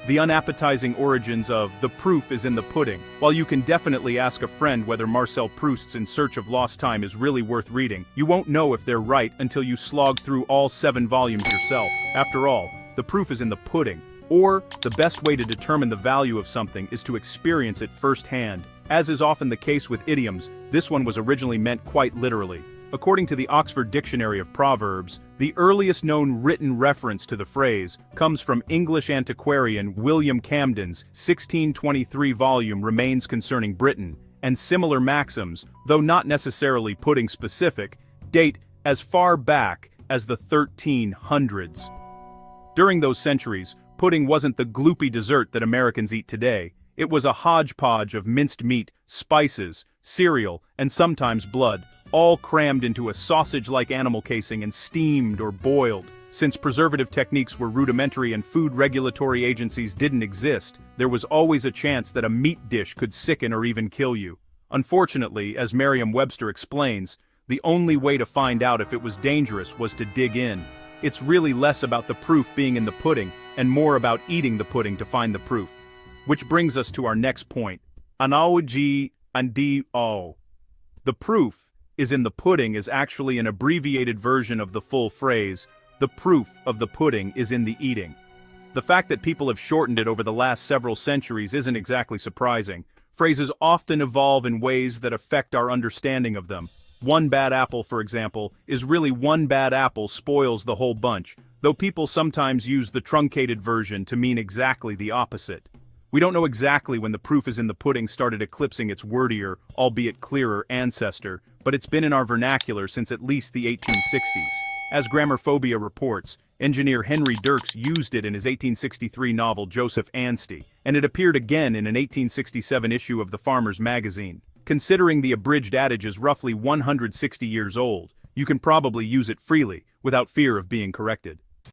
The unappetizing origins of "the proof is in the pudding." While you can definitely ask a friend whether Marcel Proust's In Search of Lost Time is really worth reading, you won't know if they're right until you slog through all 7 volumes yourself. After all, the proof is in the pudding. Or, the best way to determine the value of something is to experience it firsthand. As is often the case with idioms, this one was originally meant quite literally. According to the Oxford Dictionary of Proverbs, the earliest known written reference to the phrase comes from English antiquarian William Camden's 1623 volume Remains Concerning Britain, and similar maxims, though not necessarily pudding-specific, date as far back as the 1300s. During those centuries, pudding wasn't the gloopy dessert that Americans eat today. It was a hodgepodge of minced meat, spices, cereal, and sometimes blood, all crammed into a sausage-like animal casing and steamed or boiled. Since preservative techniques were rudimentary and food regulatory agencies didn't exist, there was always a chance that a meat dish could sicken or even kill you. Unfortunately, as Merriam-Webster explains, the only way to find out if it was dangerous was to dig in. It's really less about the proof being in the pudding and more about eating the pudding to find the proof. Which brings us to our next point. Analogy and D-O. The proof is in the pudding is actually an abbreviated version of the full phrase, the proof of the pudding is in the eating. The fact that people have shortened it over the last several centuries isn't exactly surprising. Phrases often evolve in ways that affect our understanding of them. One bad apple, for example, is really one bad apple spoils the whole bunch, though people sometimes use the truncated version to mean exactly the opposite. We don't know exactly when the proof is in the pudding started eclipsing its wordier, albeit clearer, ancestor, but it's been in our vernacular since at least the 1860s. As Grammarphobia reports, engineer Henry Dirks used it in his 1863 novel Joseph Anstey, and it appeared again in an 1867 issue of the Farmer's Magazine. Considering the abridged adage is roughly 160 years old, you can probably use it freely, without fear of being corrected.